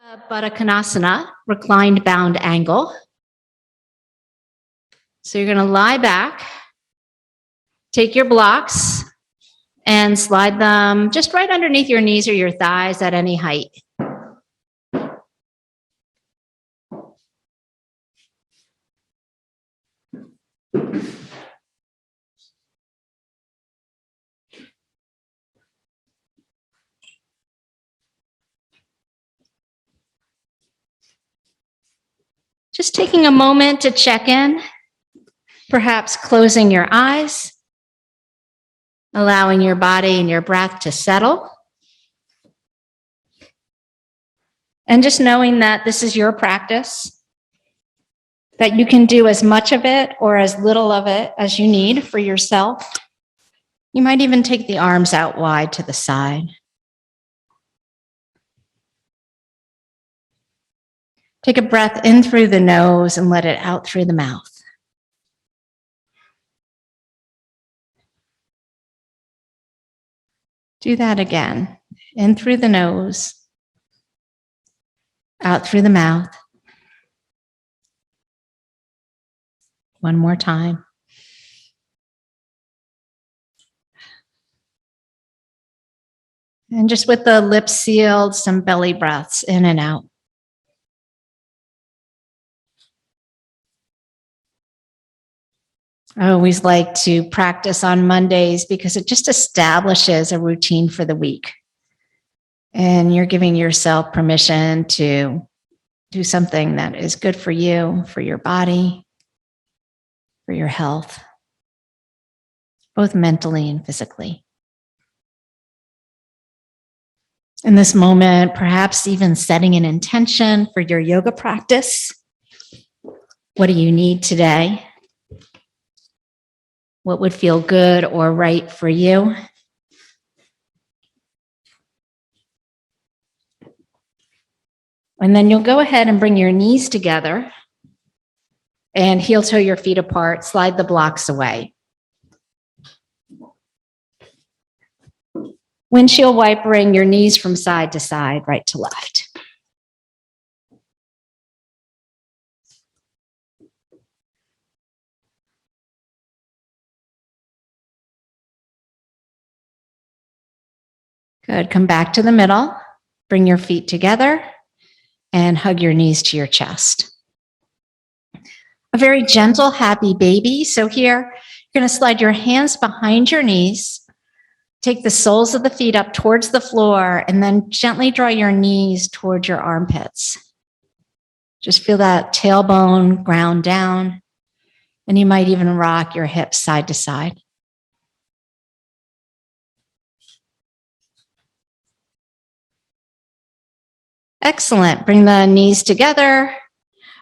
Baddha Konasana, reclined bound angle. So you're going to lie back, take your blocks, and slide them just right underneath your knees or your thighs at any height. Just taking a moment to check in, perhaps closing your eyes, allowing your body and your breath to settle. And just knowing that this is your practice, that you can do as much of it or as little of it as you need for yourself. You might even take the arms out wide to the side. Take a breath in through the nose and let it out through the mouth. Do that again. In through the nose, out through the mouth. One more time. And just with the lips sealed, some belly breaths in and out. I always like to practice on Mondays because it just establishes a routine for the week. And you're giving yourself permission to do something that is good for you, for your body, for your health, both mentally and physically. In this moment, perhaps even setting an intention for your yoga practice. What do you need today? What would feel good or right for you? And then you'll go ahead and bring your knees together and heel toe your feet apart, slide the blocks away. Windshield wipering your knees from side to side, right to left. Good. Come back to the middle. Bring your feet together and hug your knees to your chest. A very gentle, happy baby. So here, you're going to slide your hands behind your knees. Take the soles of the feet up towards the floor and then gently draw your knees towards your armpits. Just feel that tailbone ground down. And you might even rock your hips side to side. Excellent. Bring the knees together,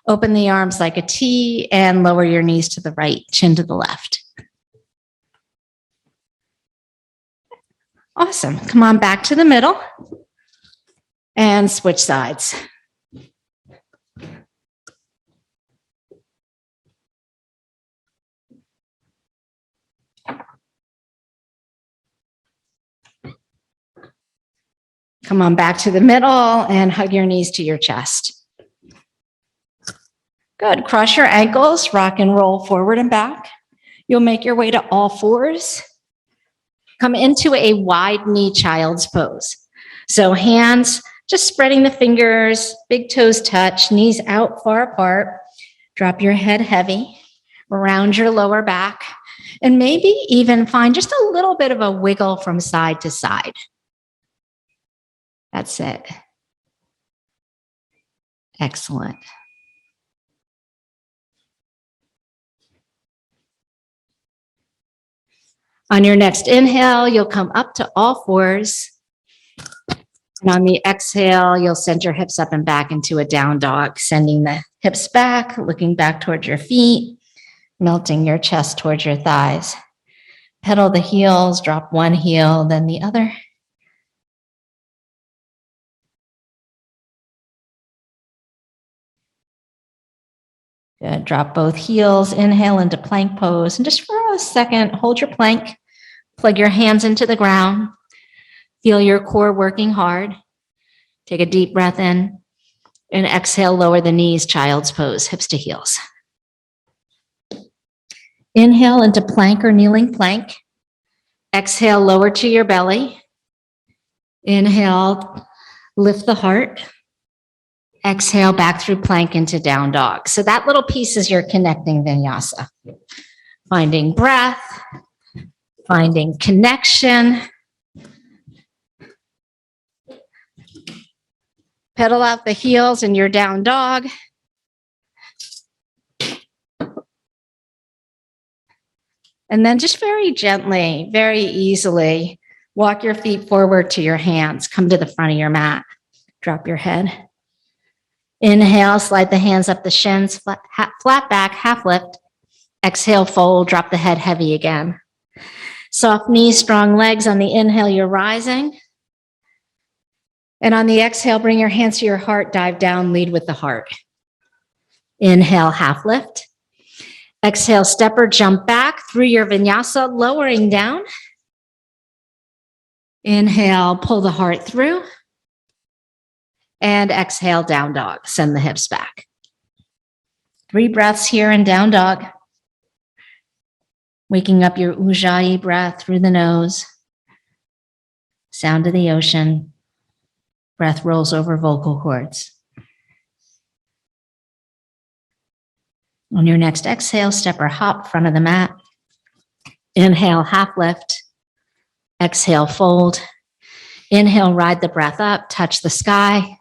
open the arms like a T, and lower your knees to the right, chin to the left. Awesome. Come on back to the middle and switch sides. Come on back to the middle and hug your knees to your chest. Good. Cross your ankles, rock and roll forward and back. You'll make your way to all fours. Come into a wide knee child's pose. So hands just spreading the fingers, big toes touch, knees out far apart. Drop your head heavy, round your lower back, and maybe even find just a little bit of a wiggle from side to side. That's it. Excellent. On your next inhale, you'll come up to all fours. And on the exhale, you'll send your hips up and back into a down dog, sending the hips back, looking back towards your feet, melting your chest towards your thighs. Pedal the heels, drop one heel, then the other. Good. Drop both heels, inhale into plank pose. And just for a second, hold your plank, plug your hands into the ground. Feel your core working hard. Take a deep breath in And exhale, lower the knees, child's pose, hips to heels. Inhale into plank or kneeling plank. Exhale, lower to your belly. Inhale, lift the heart. Exhale, back through plank into down dog. So that little piece is your connecting vinyasa. Finding breath, finding connection. Pedal out the heels in your down dog. And then just very gently, very easily, walk your feet forward to your hands. Come to the front of your mat. Drop your head. Inhale, slide the hands up the shins, flat back, half lift. Exhale, fold, drop the head heavy again. Soft knees, strong legs. On the inhale, you're rising. And on the exhale, bring your hands to your heart, dive down, lead with the heart. Inhale, half lift. Exhale, step or jump back through your vinyasa, lowering down. Inhale, pull the heart through. And exhale, down dog. Send the hips back. 3 breaths here in down dog. Waking up your Ujjayi breath through the nose. Sound of the ocean. Breath rolls over vocal cords. On your next exhale, step or hop, front of the mat. Inhale, half lift. Exhale, fold. Inhale, ride the breath up, touch the sky.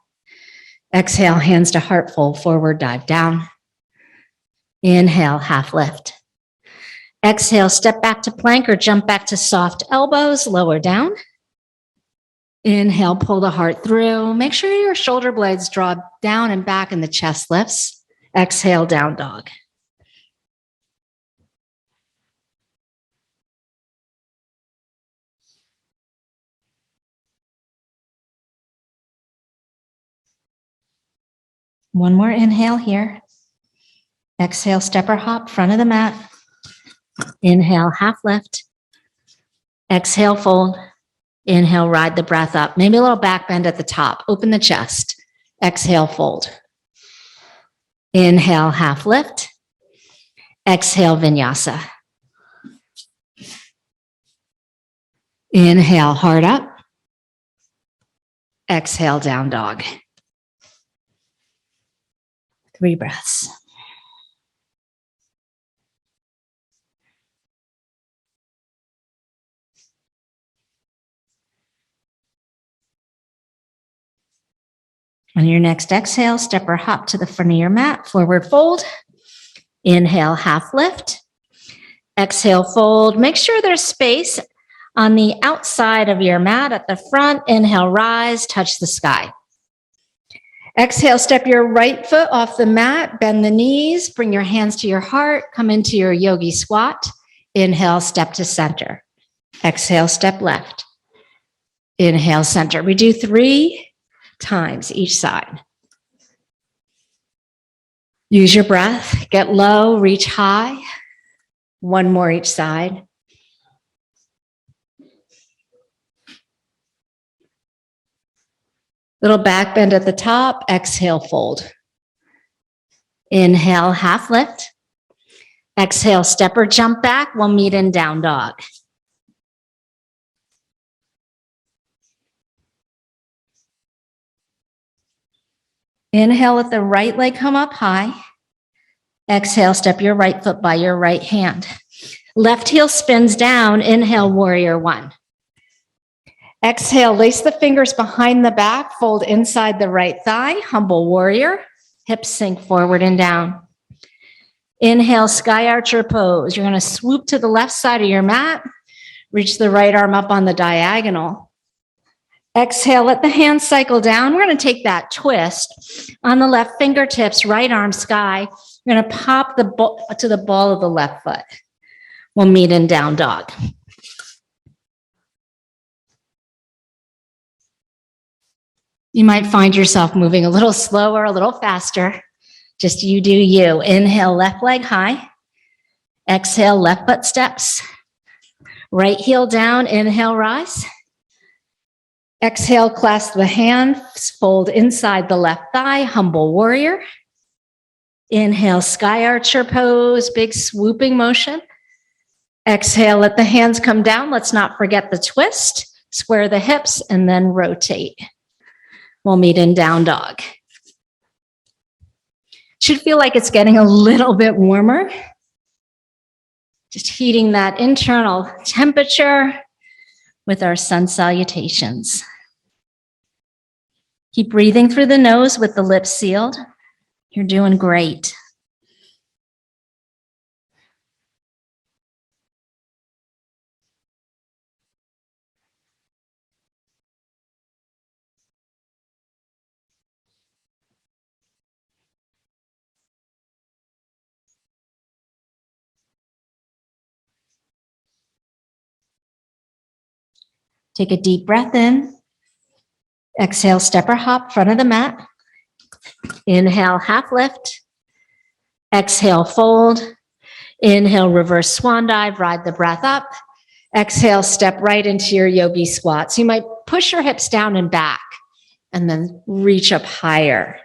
Exhale, hands to heart, fold forward, dive down. Inhale, half lift. Exhale, step back to plank or jump back to soft elbows, lower down. Inhale, pull the heart through. Make sure your shoulder blades draw down and back and the chest lifts. Exhale, down dog. One more inhale here. Exhale, step or hop, front of the mat. Inhale, half lift. Exhale, fold. Inhale, ride the breath up. Maybe a little back bend at the top. Open the chest. Exhale, fold. Inhale, half lift. Exhale, vinyasa. Inhale, heart up. Exhale, down dog. 3 breaths. On your next exhale, step or hop to the front of your mat, forward fold. Inhale, half lift. Exhale, fold. Make sure there's space on the outside of your mat at the front. Inhale, rise, touch the sky. Exhale, step your right foot off the mat, bend the knees, bring your hands to your heart, come into your yogi squat. Inhale, step to center. Exhale, step left. Inhale, center. We do 3 times each side. Use your breath, get low, reach high. 1 more each side. Little back bend at the top, exhale, fold. Inhale, half lift. Exhale, step or jump back. We'll meet in down dog. Inhale, let the right leg come up high. Exhale, step your right foot by your right hand. Left heel spins down. Inhale, warrior 1. Exhale, lace the fingers behind the back, fold inside the right thigh, humble warrior. Hips sink forward and down. Inhale, sky archer pose. You're going to swoop to the left side of your mat. Reach the right arm up on the diagonal. Exhale, let the hands cycle down. We're going to take that twist on the left fingertips, right arm sky. We're going to pop to the ball of the left foot. We'll meet in down dog. You might find yourself moving a little slower, a little faster. Just you do you. Inhale, left leg high. Exhale, left foot steps. Right heel down, inhale, rise. Exhale, clasp the hands, fold inside the left thigh, humble warrior. Inhale, sky archer pose, big swooping motion. Exhale, let the hands come down. Let's not forget the twist. Square the hips and then rotate. We'll meet in down dog. Should feel like it's getting a little bit warmer. Just heating that internal temperature with our sun salutations. Keep breathing through the nose with the lips sealed. You're doing great. Take a deep breath in. Exhale, step or hop, front of the mat. Inhale, half lift. Exhale, fold. Inhale, reverse swan dive, ride the breath up. Exhale, step right into your yogi squat. So you might push your hips down and back and then reach up higher.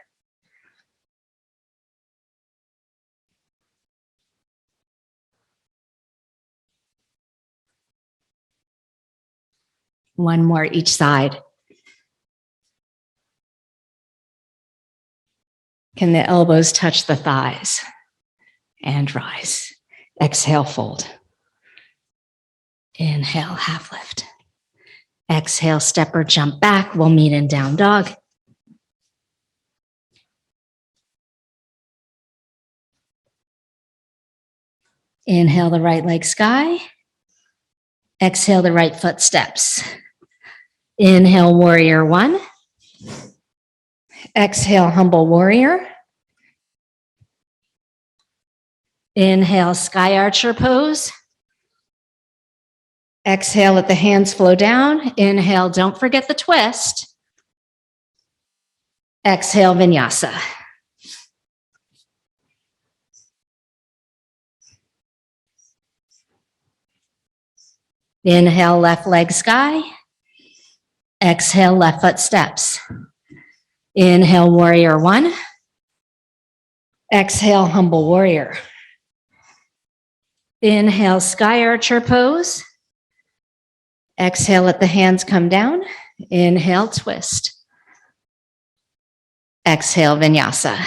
One more each side. Can the elbows touch the thighs? And rise. Exhale, fold. Inhale, half lift. Exhale, step or jump back. We'll meet in down dog. Inhale the right leg sky. Exhale the right foot steps. Inhale, warrior one. Exhale, humble warrior. Inhale, sky archer pose. Exhale, let the hands flow down. Inhale, don't forget the twist. Exhale, vinyasa. Inhale, left leg sky. Exhale, left foot steps. Inhale, warrior one. Exhale, humble warrior. Inhale, sky archer pose. Exhale, let the hands come down. Inhale, twist. Exhale, vinyasa.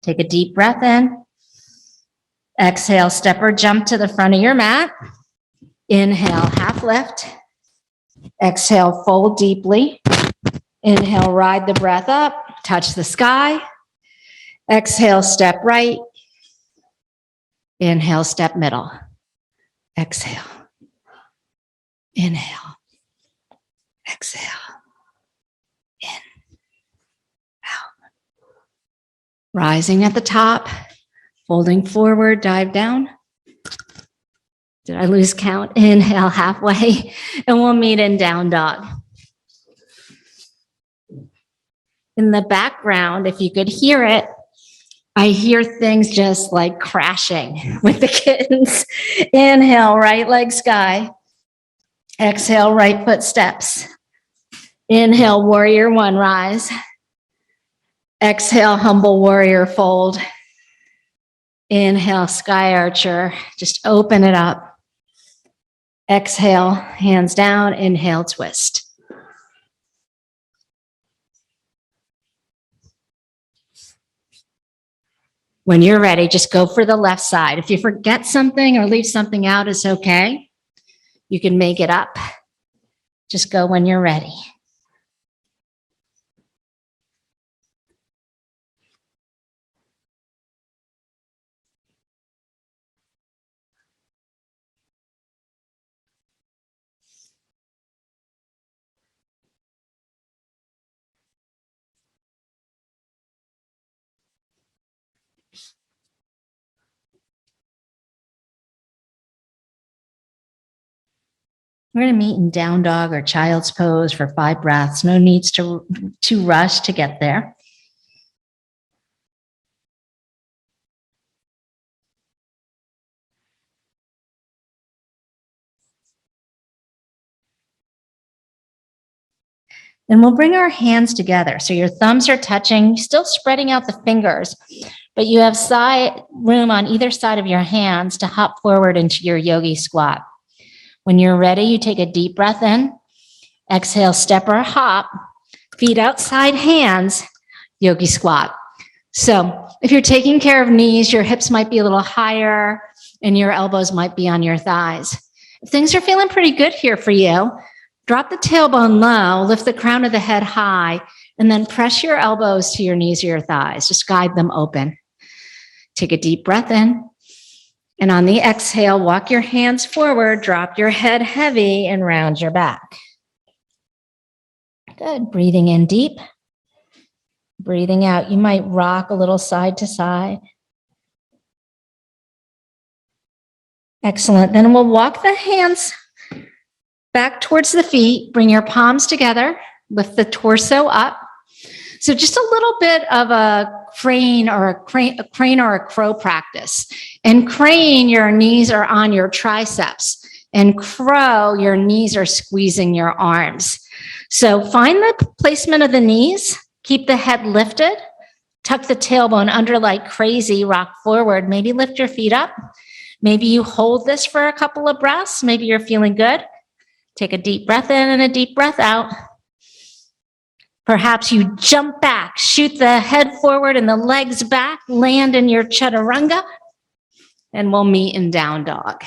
Take a deep breath in. Exhale, step or jump to the front of your mat. Inhale, half lift. Exhale, fold deeply. Inhale, ride the breath up, touch the sky. Exhale, step right. Inhale, step middle. Exhale. Inhale. Exhale. In. Out. Rising at the top, folding forward, dive down. Did I lose count? Inhale halfway, and we'll meet in down dog. In the background, if you could hear it, I hear things just like crashing with the kittens. Inhale, right leg sky. Exhale, right foot steps. Inhale, warrior one, rise. Exhale, humble warrior, fold. Inhale, sky archer, just open it up. Exhale, hands down, inhale, twist. When you're ready, just go for the left side. If you forget something or leave something out, it's okay. You can make it up. Just go when you're ready. We're going to meet in down dog or child's pose for 5 breaths. No needs to rush to get there. And we'll bring our hands together. So your thumbs are touching, still spreading out the fingers, but you have side room on either side of your hands to hop forward into your yogi squat. When you're ready, you take a deep breath in, exhale, step or hop, feet outside, hands, yogi squat. So if you're taking care of knees, your hips might be a little higher and your elbows might be on your thighs. If things are feeling pretty good here for you, drop the tailbone low, lift the crown of the head high, and then press your elbows to your knees or your thighs. Just guide them open. Take a deep breath in. And on the exhale, walk your hands forward, drop your head heavy, and round your back. Good. Breathing in deep. Breathing out. You might rock a little side to side. Excellent. Then we'll walk the hands back towards the feet. Bring your palms together. Lift the torso up. So just a little bit of a crane or a crow practice. In crane, your knees are on your triceps. In crow, your knees are squeezing your arms. So find the placement of the knees. Keep the head lifted. Tuck the tailbone under like crazy. Rock forward. Maybe lift your feet up. Maybe you hold this for a couple of breaths. Maybe you're feeling good. Take a deep breath in and a deep breath out. Perhaps you jump back, shoot the head forward and the legs back, land in your chaturanga, and we'll meet in down dog.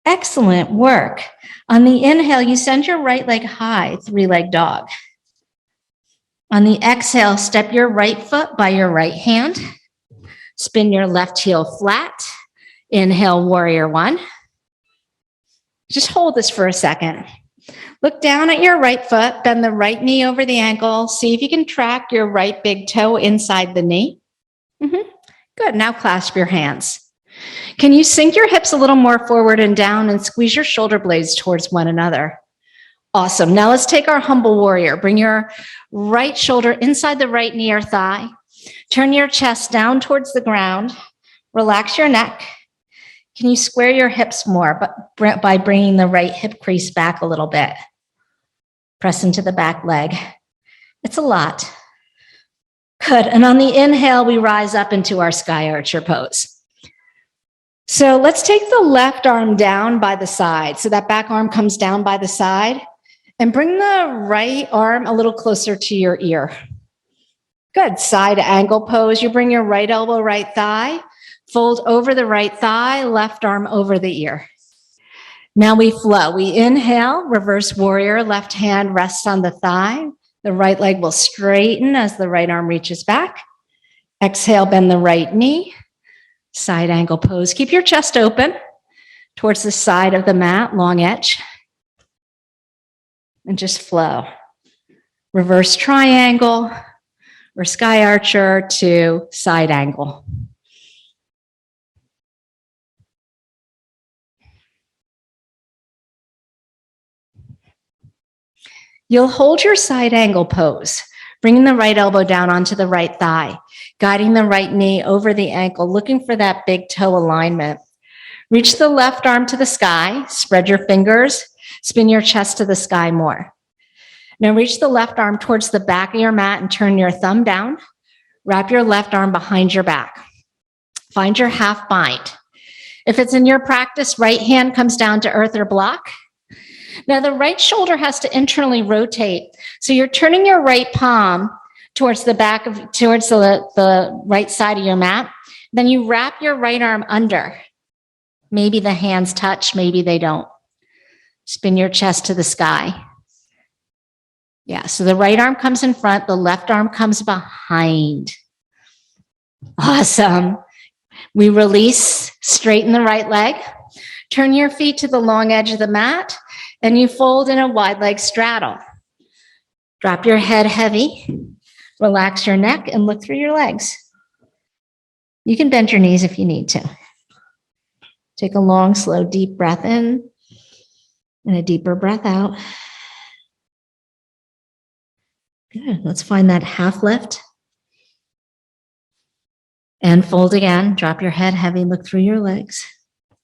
Excellent work. On the inhale, you send your right leg high, 3-leg dog. On the exhale, step your right foot by your right hand. Spin your left heel flat. Inhale, warrior 1. Just hold this for a second. Look down at your right foot, bend the right knee over the ankle. See if you can track your right big toe inside the knee. Good. Now clasp your hands. Can you sink your hips a little more forward and down and squeeze your shoulder blades towards one another? Awesome. Now let's take our humble warrior. Bring your right shoulder inside the right knee or thigh. Turn your chest down towards the ground. Relax your neck. Can you square your hips more by bringing the right hip crease back a little bit? Press into the back leg. It's a lot. Good. And on the inhale, we rise up into our sky archer pose. So let's take the left arm down by the side. So that back arm comes down by the side. And bring the right arm a little closer to your ear. Good. Side angle pose. You bring your right elbow, right thigh. Fold over the right thigh, left arm over the ear. Now we flow. We inhale, reverse warrior, left hand rests on the thigh. The right leg will straighten as the right arm reaches back. Exhale, bend the right knee. Side angle pose. Keep your chest open towards the side of the mat, long edge. And just flow. Reverse triangle or sky archer to side angle. You'll hold your side angle pose, bringing the right elbow down onto the right thigh, guiding the right knee over the ankle, looking for that big toe alignment. Reach the left arm to the sky, spread your fingers, spin your chest to the sky more. Now reach the left arm towards the back of your mat and turn your thumb down. Wrap your left arm behind your back. Find your half bind. If it's in your practice, right hand comes down to earth or block. Now the right shoulder has to internally rotate. So you're turning your right palm towards the right side of your mat. Then you wrap your right arm under. Maybe the hands touch, maybe they don't. Spin your chest to the sky. Yeah, so the right arm comes in front, the left arm comes behind. Awesome. We release, straighten the right leg. Turn your feet to the long edge of the mat, and you fold in a wide leg straddle. Drop your head heavy, relax your neck, and look through your legs. You can bend your knees if you need to. Take a long, slow, deep breath in and a deeper breath out. Good. Let's find that half lift. And fold again. Drop your head heavy, look through your legs.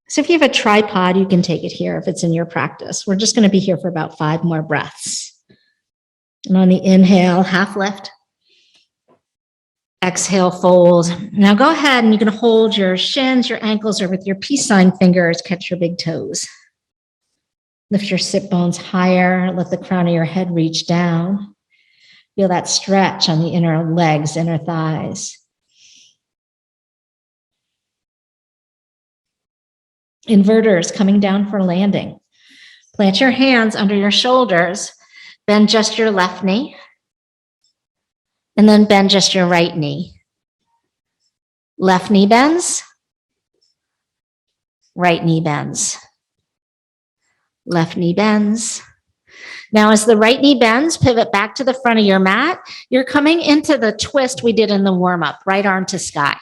So if you have a tripod, you can take it here if it's in your practice. We're just going to be here for about 5 more breaths. And on the inhale, half lift. Exhale, fold. Now go ahead and you can hold your shins, your ankles, or with your peace sign fingers, catch your big toes. Lift your sit bones higher. Let the crown of your head reach down. Feel that stretch on the inner legs, inner thighs. Inverters coming down for landing. Plant your hands under your shoulders. Bend just your left knee. And then bend just your right knee. Left knee bends. Right knee bends. Left knee bends. Now, as the right knee bends, pivot back to the front of your mat. You're coming into the twist we did in the warm-up, right arm to sky.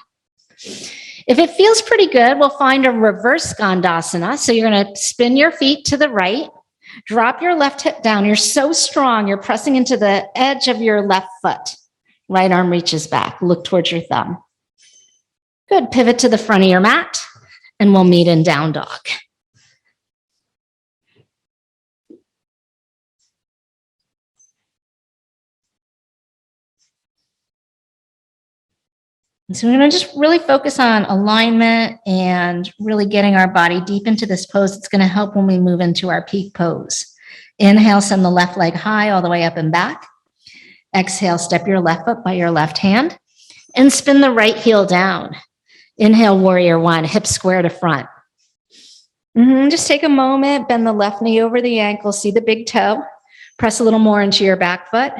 If it feels pretty good, we'll find a reverse Skandasana. So you're going to spin your feet to the right, drop your left hip down. You're so strong, you're pressing into the edge of your left foot. Right arm reaches back. Look towards your thumb. Good. Pivot to the front of your mat, and we'll meet in down dog. So we're going to just really focus on alignment and really getting our body deep into this pose. It's going to help when we move into our peak pose. Inhale, send the left leg high all the way up and back. Exhale, step your left foot by your left hand and spin the right heel down. Inhale, warrior one, hips square to front. Just take a moment, bend the left knee over the ankle, see the big toe, press a little more into your back foot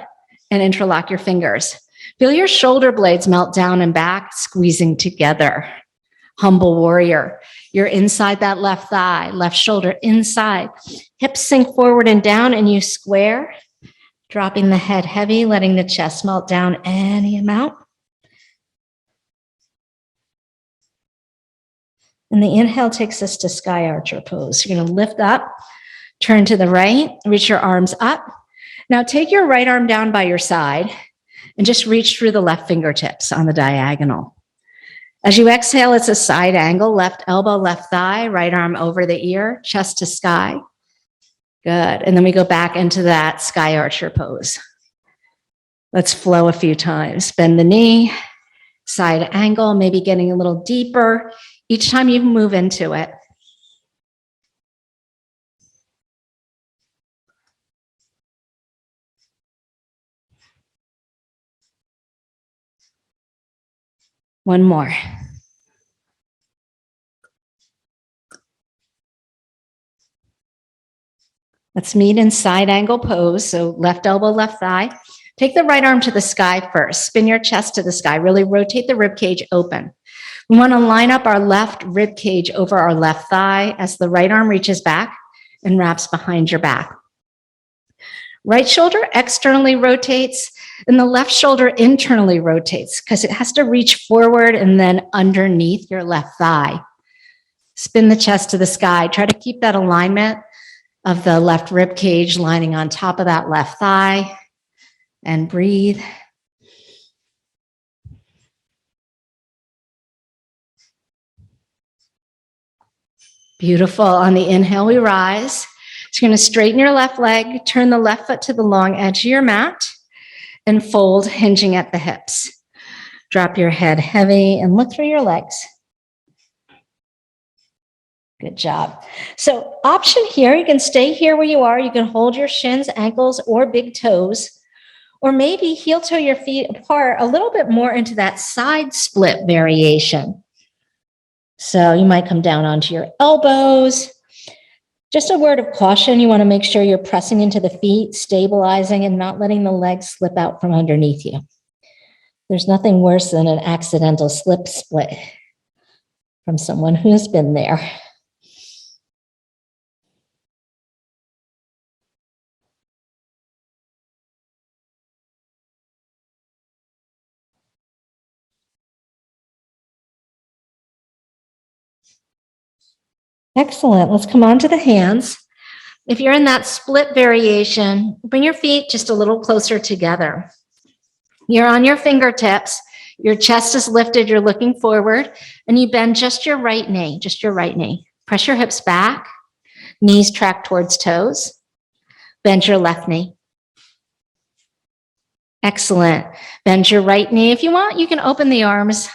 and interlock your fingers. Feel your shoulder blades melt down and back, squeezing together. Humble warrior. You're inside that left thigh, left shoulder inside. Hips sink forward and down and you square. Dropping the head heavy, letting the chest melt down any amount. And the inhale takes us to sky archer pose. You're going to lift up, turn to the right, reach your arms up. Now take your right arm down by your side and just reach through the left fingertips on the diagonal. As you exhale, it's a side angle, left elbow, left thigh, right arm over the ear, chest to sky. Good. And then we go back into that sky archer pose. Let's flow a few times. Bend the knee, side angle, maybe getting a little deeper each time you move into it. One more. Let's meet in side angle pose. So left elbow, left thigh. Take the right arm to the sky first. Spin your chest to the sky. Really rotate the rib cage open. We want to line up our left rib cage over our left thigh as the right arm reaches back and wraps behind your back. Right shoulder externally rotates and the left shoulder internally rotates because it has to reach forward and then underneath your left thigh. Spin the chest to the sky. Try to keep that alignment of the left rib cage lining on top of that left thigh and breathe. Beautiful. On the inhale, we rise. So you're going to straighten your left leg, turn the left foot to the long edge of your mat, and fold, hinging at the hips. Drop your head heavy and look through your legs. Good job. So option here, you can stay here where you are. You can hold your shins, ankles, or big toes, or maybe heel toe your feet apart a little bit more into that side split variation. So you might come down onto your elbows. Just a word of caution, you want to make sure you're pressing into the feet, stabilizing and not letting the legs slip out from underneath you. There's nothing worse than an accidental slip split from someone who's been there. Excellent. Let's come on to the hands. If you're in that split variation, bring your feet just a little closer together. You're on your fingertips. Your chest is lifted. You're looking forward, and you bend just your right knee, just your right knee. Press your hips back. Knees track towards toes. Bend your left knee. Excellent. Bend your right knee. If you want, you can open the arms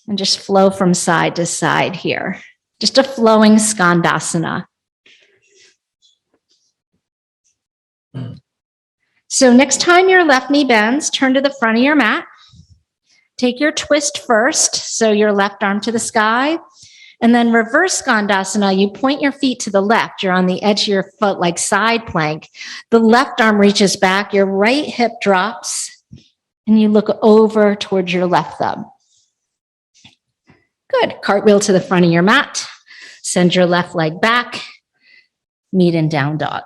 and just flow from side to side here. Just a flowing skandasana. So next time your left knee bends, turn to the front of your mat. Take your twist first, so your left arm to the sky. And then reverse skandasana, you point your feet to the left. You're on the edge of your foot like side plank. The left arm reaches back, your right hip drops, and you look over towards your left thumb. Good. Cartwheel to the front of your mat. Send your left leg back. Meet in down dog.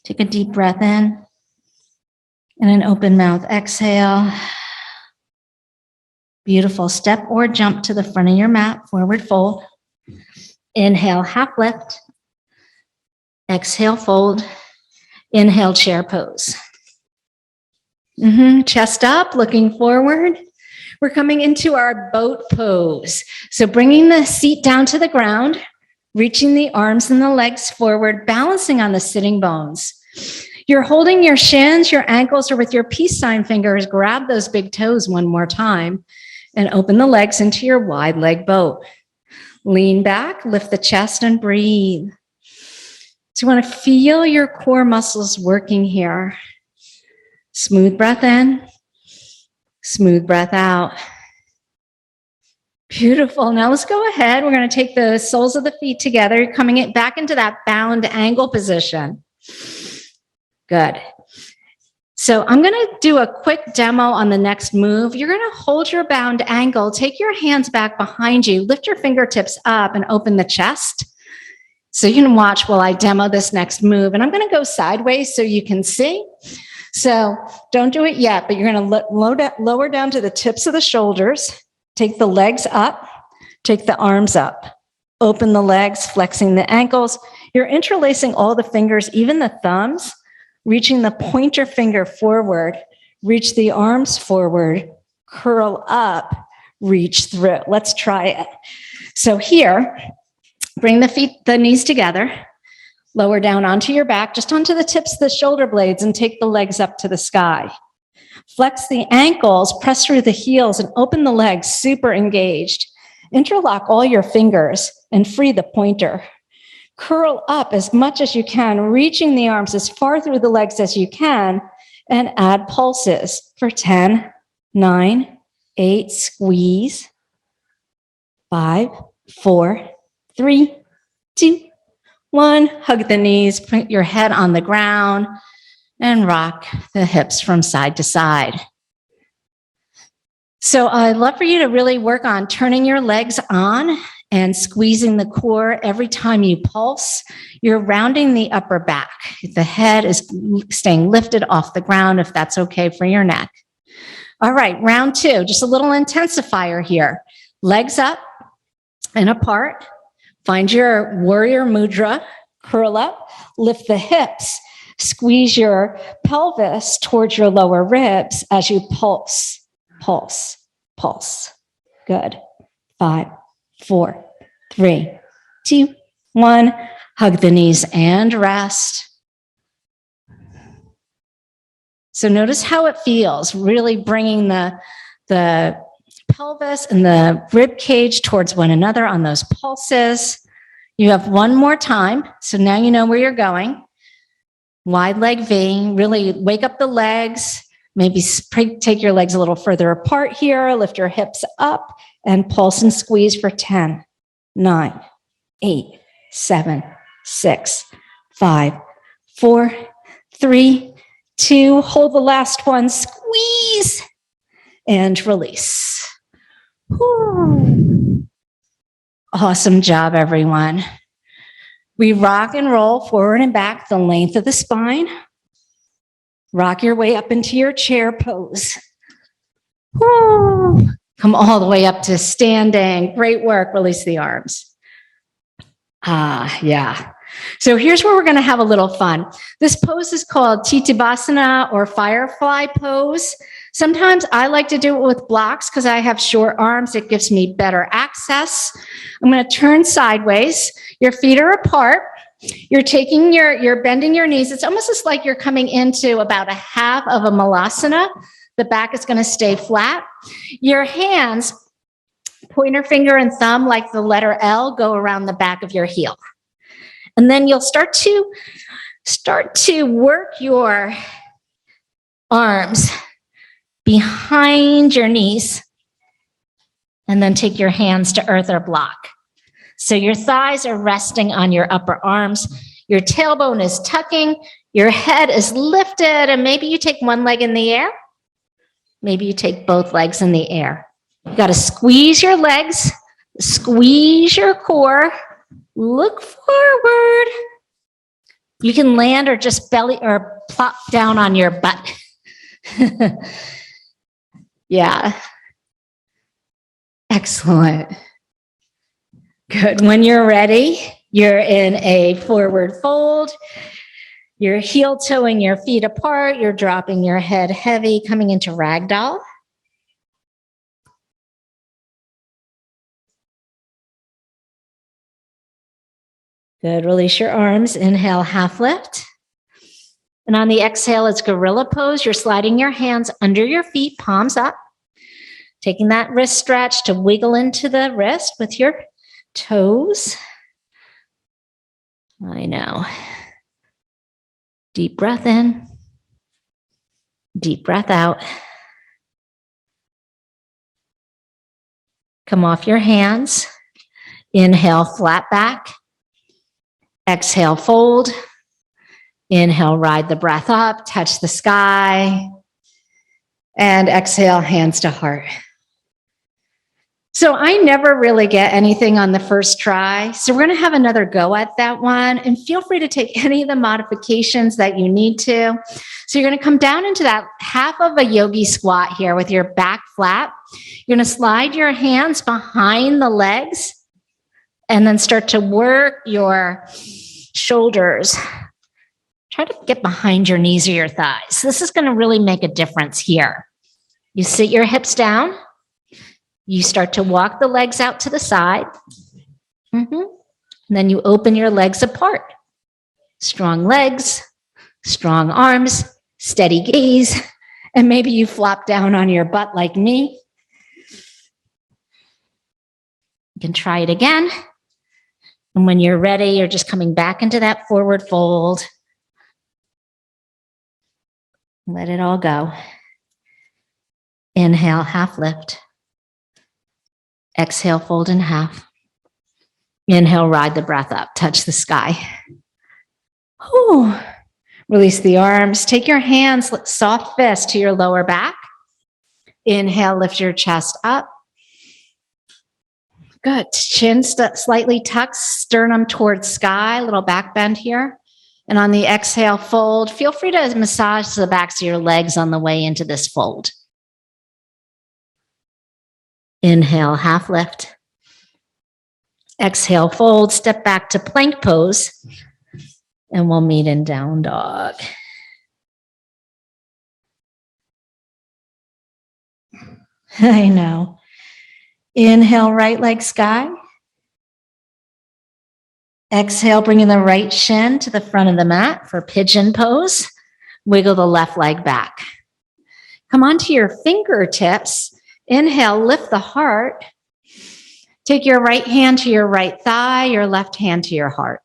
Take a deep breath in and an open mouth exhale. Beautiful. Step or jump to the front of your mat, forward fold. Inhale, half lift. Exhale, fold. Inhale, chair pose. Chest up, looking forward. We're coming into our boat pose. So bringing the seat down to the ground, reaching the arms and the legs forward, balancing on the sitting bones. You're holding your shins, your ankles, or with your peace sign fingers, grab those big toes one more time and open the legs into your wide leg boat. Lean back, lift the chest and breathe. So you want to feel your core muscles working here. Smooth breath in, smooth breath out. Beautiful. Now let's go ahead. We're going to take the soles of the feet together, coming back into that bound angle position. Good. So I'm going to do a quick demo on the next move. You're going to hold your bound angle, take your hands back behind you, lift your fingertips up and open the chest. So you can watch while I demo this next move. And I'm going to go sideways so you can see. So don't do it yet, but you're going to lower down to the tips of the shoulders. Take the legs up, take the arms up, open the legs, flexing the ankles. You're interlacing all the fingers, even the thumbs, reaching the pointer finger forward, reach the arms forward, curl up, reach through. Let's try it. So here, bring the knees together, lower down onto your back, just onto the tips of the shoulder blades, and take the legs up to the sky. Flex the ankles, press through the heels, and open the legs, super engaged. Interlock all your fingers and free the pointer. Curl up as much as you can, reaching the arms as far through the legs as you can, and add pulses for 10, 9, 8, squeeze, 5, 4, 3, 2, 1. Hug the knees, put your head on the ground, and rock the hips from side to side. So I'd love for you to really work on turning your legs on and squeezing the core every time you pulse. You're rounding the upper back. The head is staying lifted off the ground, if that's okay for your neck. All right, round two, just a little intensifier here. Legs up and apart. Find your warrior mudra, curl up, lift the hips. Squeeze your pelvis towards your lower ribs as you pulse, pulse, pulse. Good. 5, 4, 3, 2, 1. Hug the knees and rest. So notice how it feels, really bringing the pelvis and the rib cage towards one another on those pulses. You have one more time. So now you know where you're going. Wide leg V, really wake up the legs, maybe take your legs a little further apart here, lift your hips up and pulse and squeeze for 10, 9, 8, 7, 6, 5, 4, 3, 2, hold the last one, squeeze and release. Whew. Awesome job, everyone. We rock and roll forward and back the length of the spine. Rock your way up into your chair pose. Woo. Come all the way up to standing. Great work. Release the arms. Yeah. So here's where we're going to have a little fun. This pose is called Titibhasana or firefly pose. Sometimes I like to do it with blocks because I have short arms. It gives me better access. I'm going to turn sideways. Your feet are apart. You're bending your knees. It's almost just like you're coming into about a half of a malasana. The back is going to stay flat. Your hands, pointer finger and thumb, like the letter L, go around the back of your heel. And then you'll start to work your arms behind your knees and then take your hands to earth or block. So your thighs are resting on your upper arms. Your tailbone is tucking. Your head is lifted. And maybe you take one leg in the air. Maybe you take both legs in the air. You got to squeeze your legs, squeeze your core, look forward. You can land or just belly or plop down on your butt. Yeah. Excellent. Good. When you're ready, you're in a forward fold. You're heel toeing your feet apart. You're dropping your head heavy, coming into ragdoll. Good. Release your arms. Inhale, half lift. And on the exhale, it's gorilla pose. You're sliding your hands under your feet, palms up. Taking that wrist stretch to wiggle into the wrist with your toes. I know. Deep breath in. Deep breath out. Come off your hands. Inhale, flat back. Exhale, fold. Inhale, ride the breath up, touch the sky. And exhale, hands to heart. So I never really get anything on the first try. So we're going to have another go at that one. And feel free to take any of the modifications that you need to. So you're going to come down into that half of a yogi squat here with your back flat. You're going to slide your hands behind the legs and then start to work your shoulders. Try to get behind your knees or your thighs. This is going to really make a difference here. You sit your hips down. You start to walk the legs out to the side. And then you open your legs apart. Strong legs, strong arms, steady gaze. And maybe you flop down on your butt like me. You can try it again. And when you're ready, you're just coming back into that forward fold. Let it all go. Inhale, half lift. Exhale, fold in half. Inhale, ride the breath up, touch the sky. Whew. Release the arms. Take your hands, soft fist to your lower back. Inhale, lift your chest up. Good. Chin slightly tucked, sternum towards sky, little back bend here. And on the exhale, fold. Feel free to massage the backs of your legs on the way into this fold. Inhale, half lift. Exhale, fold. Step back to plank pose. And we'll meet in down dog. I know. Inhale, right leg sky. Exhale, bringing the right shin to the front of the mat for pigeon pose. Wiggle the left leg back. Come onto your fingertips. Inhale, lift the heart. Take your right hand to your right thigh, your left hand to your heart.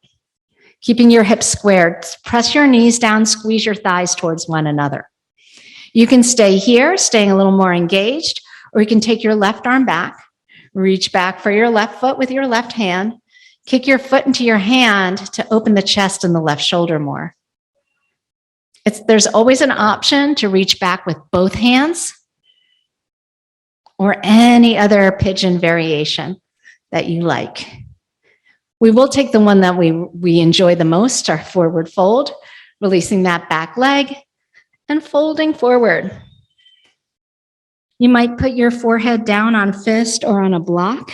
Keeping your hips squared. Press your knees down, squeeze your thighs towards one another. You can stay here, staying a little more engaged, or you can take your left arm back, reach back for your left foot with your left hand, kick your foot into your hand to open the chest and the left shoulder more. There's always an option to reach back with both hands or any other pigeon variation that you like. We will take the one that we enjoy the most, our forward fold, releasing that back leg. and folding forward. You might put your forehead down on fist or on a block.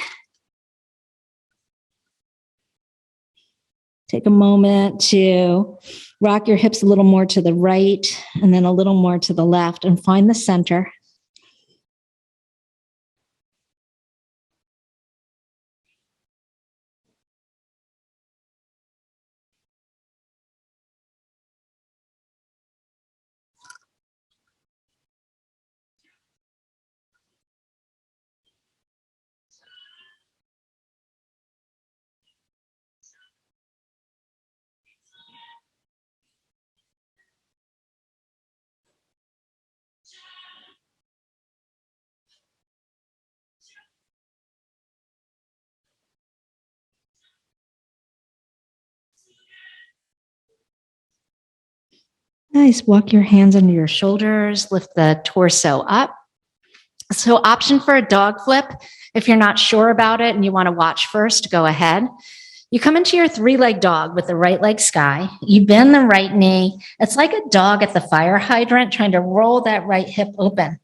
Take a moment to rock your hips a little more to the right and then a little more to the left and find the center. Nice. Walk your hands under your shoulders, lift the torso up. So option for a dog flip. If you're not sure about it and you want to watch first, go ahead. You come into your 3-leg dog with the right leg sky. You bend the right knee. It's like a dog at the fire hydrant trying to roll that right hip open.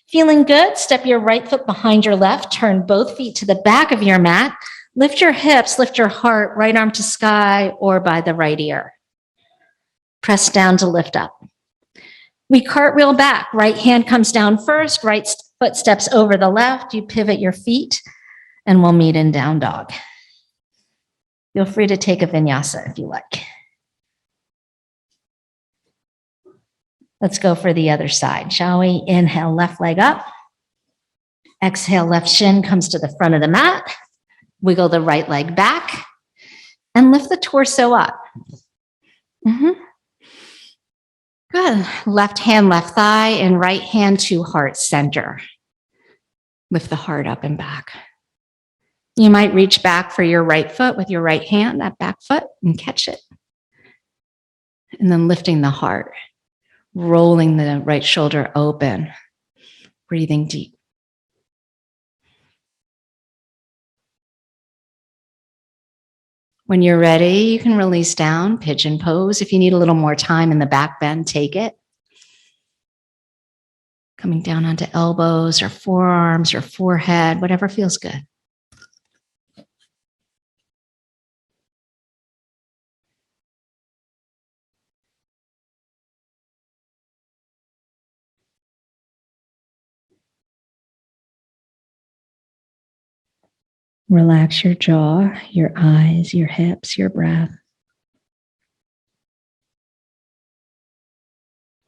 Feeling good? Step your right foot behind your left. Turn both feet to the back of your mat. Lift your hips, lift your heart, right arm to sky or by the right ear. Press down to lift up. We cartwheel back. Right hand comes down first. Right foot steps over the left. You pivot your feet and we'll meet in down dog. Feel free to take a vinyasa if you like. Let's go for the other side, shall we? Inhale, left leg up. Exhale, left shin comes to the front of the mat. Wiggle the right leg back and lift the torso up. Good. Left hand, left thigh, and right hand to heart center. Lift the heart up and back. You might reach back for your right foot with your right hand, that back foot, and catch it. And then lifting the heart, rolling the right shoulder open, breathing deep. When you're ready, you can release down, pigeon pose. If you need a little more time in the back bend, take it. Coming down onto elbows or forearms or forehead, whatever feels good. Relax your jaw, your eyes, your hips, your breath.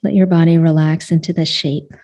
Let your body relax into the shape.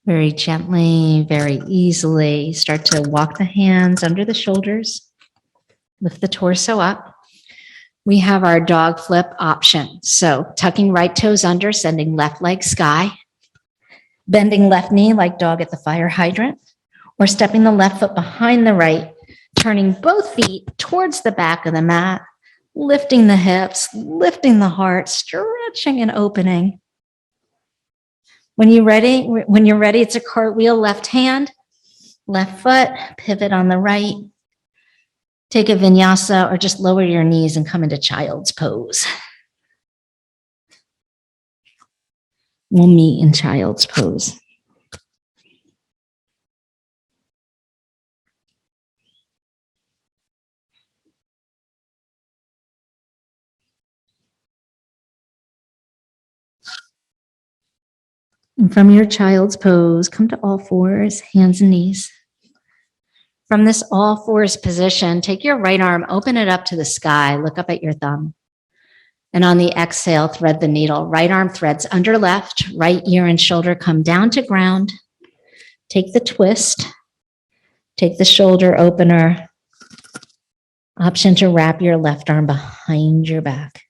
Very gently, very easily, start to walk the hands under the shoulders, lift the torso up. We have our dog flip option. So tucking right toes under, sending left leg sky, bending left knee like dog at the fire hydrant, or stepping the left foot behind the right, turning both feet towards the back of the mat, lifting the hips, lifting the heart, stretching and opening. When you're ready, it's a cartwheel, left hand, left foot, pivot on the right. Take a vinyasa or just lower your knees and come into child's pose. We'll meet in child's pose. And from your child's pose, come to all fours, hands and knees. From this all fours position, take your right arm, open it up to the sky, look up at your thumb. And on the exhale, thread the needle. Right arm threads under left, right ear and shoulder come down to ground. Take the twist. Take the shoulder opener. Option to wrap your left arm behind your back.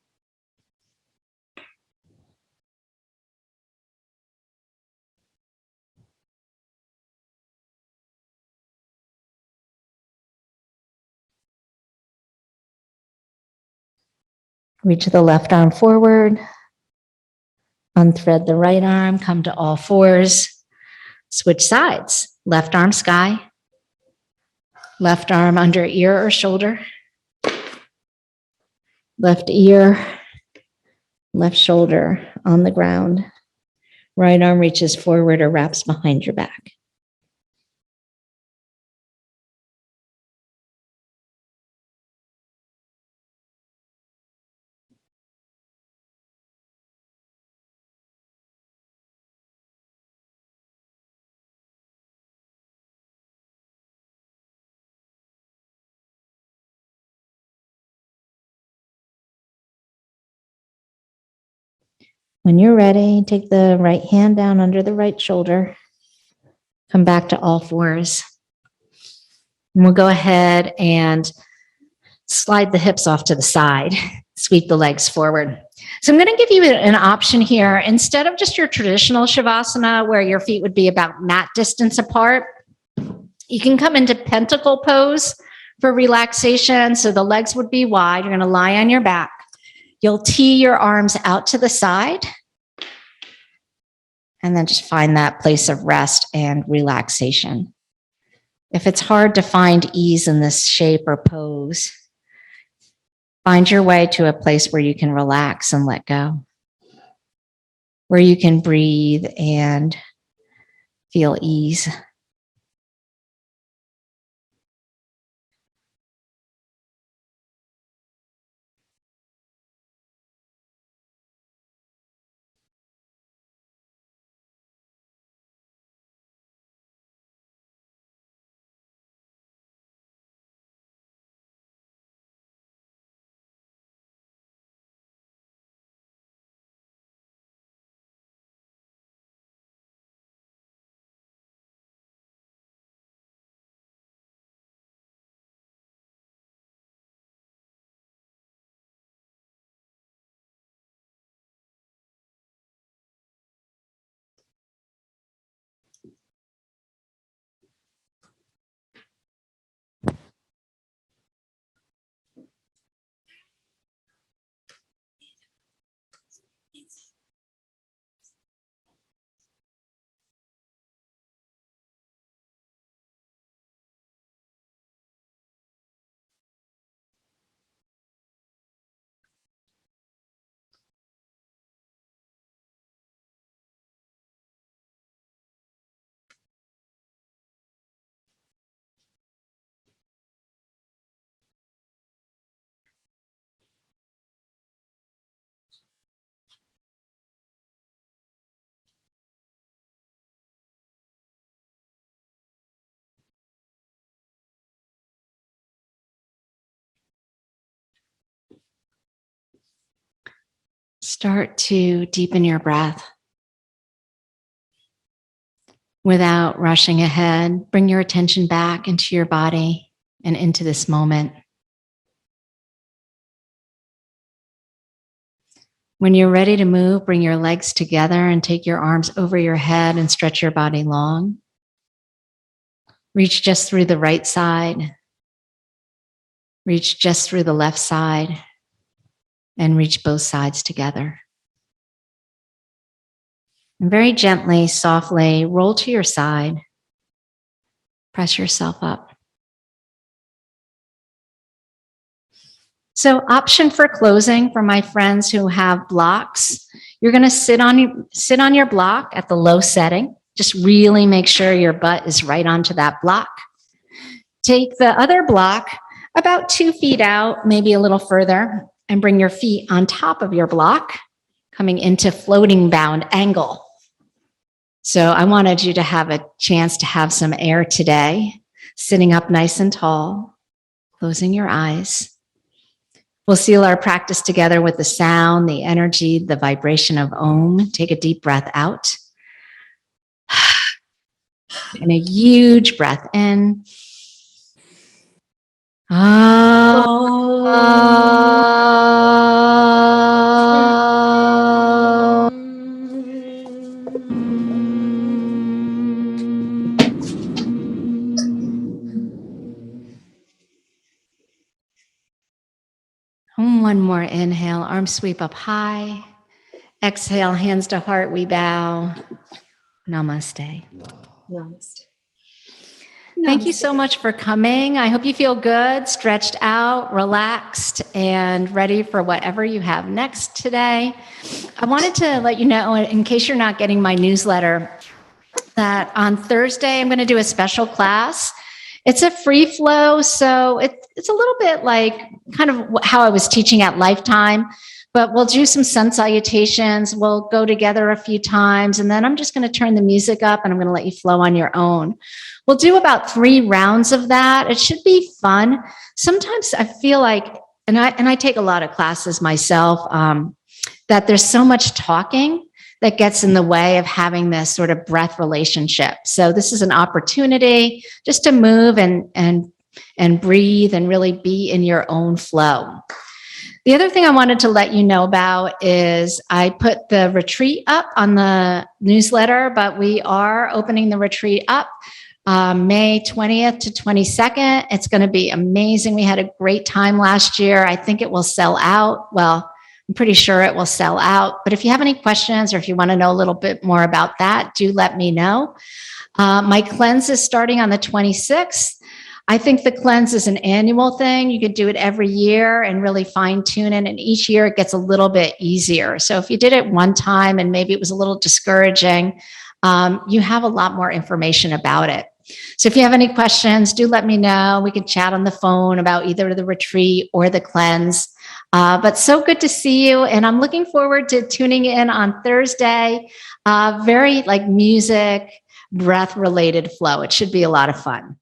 Reach the left arm forward. Unthread the right arm, come to all fours. Switch sides. Left arm sky. Left arm under ear or shoulder. Left ear, left shoulder on the ground. Right arm reaches forward or wraps behind your back. When you're ready, take the right hand down under the right shoulder. Come back to all fours. And we'll go ahead and slide the hips off to the side. Sweep the legs forward. So I'm going to give you an option here. Instead of just your traditional Shavasana, where your feet would be about mat distance apart, you can come into pentacle pose for relaxation. So the legs would be wide. You're going to lie on your back. You'll tee your arms out to the side. And then just find that place of rest and relaxation. If it's hard to find ease in this shape or pose, find your way to a place where you can relax and let go, where you can breathe and feel ease. Start to deepen your breath. Without rushing ahead, bring your attention back into your body and into this moment. When you're ready to move, bring your legs together and take your arms over your head and stretch your body long. Reach just through the right side. Reach just through the left side. And reach both sides together. And very gently, softly, roll to your side. Press yourself up. So, option for closing for my friends who have blocks. You're going to sit on your block at the low setting. Just really make sure your butt is right onto that block. Take the other block about 2 feet out, maybe a little further, and bring your feet on top of your block, coming into floating bound angle. So I wanted you to have a chance to have some air today, sitting up nice and tall, closing your eyes. We'll seal our practice together with the sound, the energy, the vibration of Om. Take a deep breath out. And a huge breath in. One more inhale, arms sweep up high. Exhale, hands to heart, we bow. Namaste. Namaste. Thank you so much for coming. I hope you feel good, stretched out, relaxed, and ready for whatever you have next today. I wanted to let you know, in case you're not getting my newsletter, that on Thursday, I'm going to do a special class. It's a free flow, so it's a little bit like kind of how I was teaching at Lifetime, but we'll do some sun salutations. We'll go together a few times, and then I'm just going to turn the music up, and I'm going to let you flow on your own. We'll do about 3 rounds of that. It should be fun. Sometimes I feel like, and I take a lot of classes myself, that there's so much talking that gets in the way of having this sort of breath relationship. So this is an opportunity just to move and breathe and really be in your own flow. The other thing I wanted to let you know about is I put the retreat up on the newsletter, but we are opening the retreat up May 20th to 22nd. It's going to be amazing. We had a great time last year. I think it will sell out. Well, I'm pretty sure it will sell out. But if you have any questions or if you want to know a little bit more about that, do let me know. My cleanse is starting on the 26th. I think the cleanse is an annual thing. You could do it every year and really fine tune it. And each year it gets a little bit easier. So if you did it one time and maybe it was a little discouraging, you have a lot more information about it. So if you have any questions, do let me know. We can chat on the phone about either the retreat or the cleanse. But so good to see you. And I'm looking forward to tuning in on Thursday. Very like music, breath related flow. It should be a lot of fun.